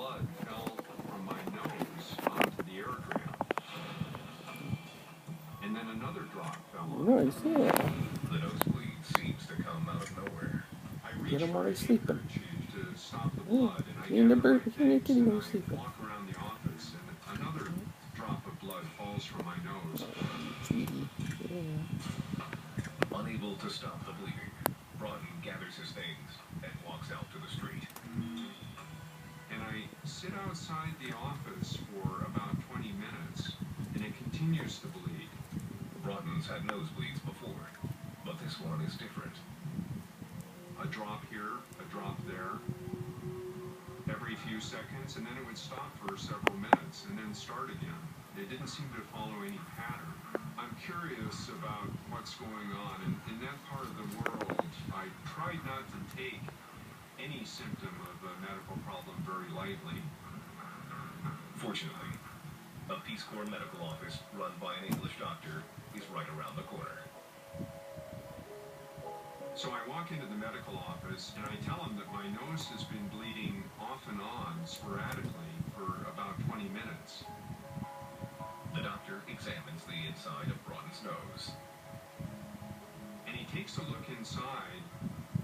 blood fell from my nose onto the air drain. And then another drop fell on Nice, yeah. The nosebleed seems to come out of nowhere. I reach Get him while for a he's sleeping. handkerchief to stop the blood, and I Clean the gather bird, my clean the things, kitty and while he's I sleeping. walk around the office, and another drop of blood falls from my nose. Kitty. Yeah. Unable to stop the bleeding, Broughton gathers his things and walks out to the street. And I sit outside the office for about 20 minutes, and it continues to bleed. Broughton's had nosebleeds before, but this one is different. A drop here, a drop there, every few seconds, and then it would stop for several minutes, and then start again. It didn't seem to follow any pattern. I'm curious about what's going on, and in that part of the world, I tried not to take any symptom of a medical problem very lightly. Fortunately, a Peace Corps medical office run by an English doctor is right around the corner. So I walk into the medical office, and I tell him that my nose has been bleeding off and on sporadically for about 20 minutes. The doctor examines the inside of Broughton's nose. And he takes a look inside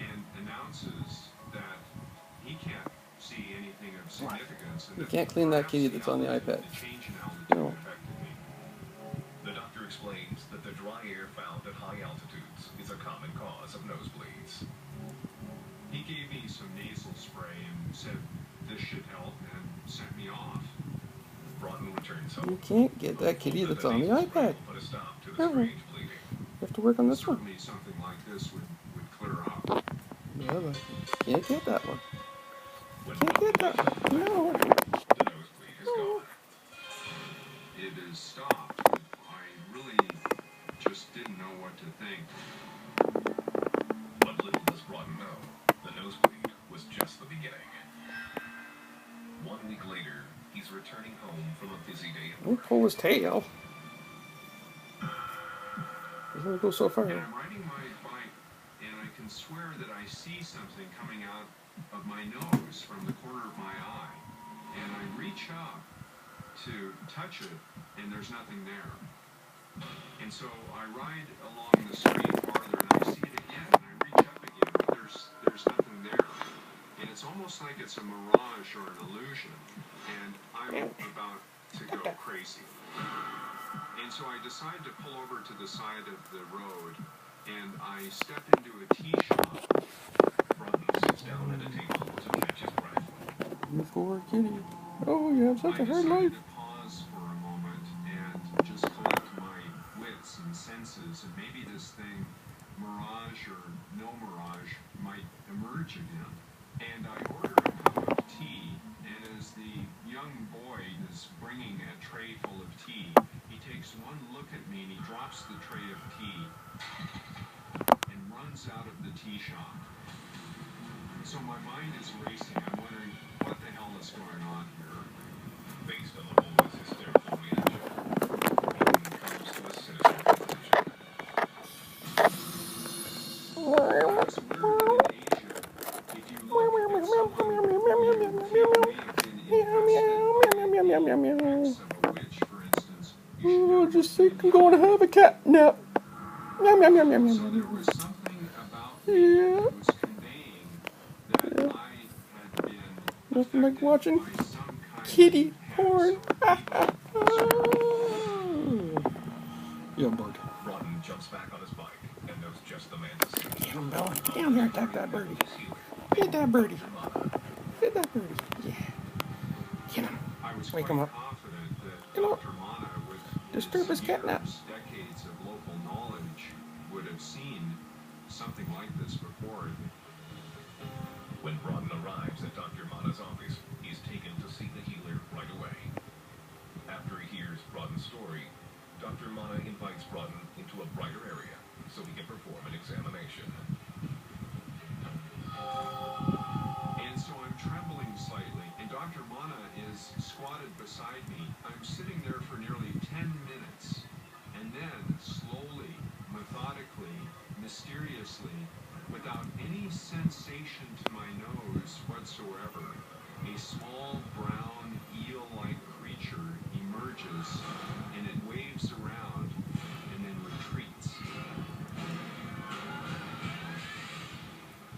and announces that he can't see anything of significance. And You that can't clean that perhaps kitty that's on the iPad. The change in altitude No. affected me. The doctor explains that the dry air found at high altitudes is a common cause of nosebleeds. He gave me some nasal spray and said this should help and sent me off. Broughton returns You home. can't get that kitty that's on the iPad. Put a stop to the No. strange bleeding. You have to work on this one. Certainly something like this would clear up. Yeah, but can't get that one. When Can't get that one. No. the nosebleed is gone. It is stopped, but I really just didn't know what to think. But little does Broughton know, the nosebleed was just the beginning. 1 week later, he's returning home from a busy day at Don't work. pull his tail. He's gonna go so far. And I'm riding my bike, and I can swear that I see something coming out of my nose from the corner of my eye. And I reach up to touch it, and there's nothing there. And so I ride along the street farther, and I see it again, and I reach up again, but there's nothing there. And it's almost like it's a mirage or an illusion, and I'm about to go crazy. And so I decide to pull over to the side of the road, and I step into a tea shop. Broughton sits down at a table to catch his breath. You poor kitty. Oh, you have such a hard life. I decided to pause for a moment and just collect my wits and senses, and maybe this thing, mirage or no mirage, might emerge again. And I order a cup of tea, and as the young boy is bringing a tray full of tea, he takes one look at me and he drops the tray of tea and runs out of the tea shop. So my mind is racing. I'm wondering what the hell is going on here. Based on the woman's hysterical reaction, Broughton comes to a sinister conclusion. It's weird that in Asia, if you look at someone who you feel may have been invested in the acts of a witch, for instance, you should Oh, never just look think in I'm the going to have a cat nap. Yum, yum, yum, yum, So yum, there yum. was something about me that was conveying that I had been Nothing like affected watching by some kind kitty of porn. hex or evil. Yeah, bud. Broughton jumps back on his bike and knows just the man to see. Get him, Bella. Down there, attack that birdie. Get that birdie. Get that birdie. Yeah. Get him. I was Wake quite him up. confident that Get him up. Dr. Mana, with Disturb his cat nap. decades of local knowledge, would have seen something like this before. When Broughton arrives at Dr. Mana's office, he's taken to see the healer right away. After he hears Broughton's story, Dr. Mana invites Broughton into a brighter area so he can perform an examination. And so I'm trembling slightly, and Dr. Mana is squatted beside me. I'm sitting there for nearly 10 minutes, and then slowly, methodically, mysteriously, without any sensation to my nose whatsoever, a small small, brown, eel-like creature emerges, and it waves around and then retreats.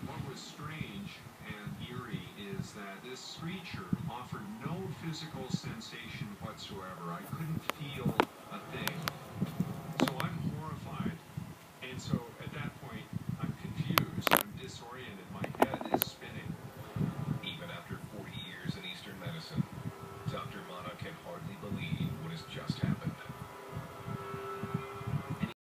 What was strange and eerie is that this creature offered no physical sensation whatsoever. I couldn't feel a thing.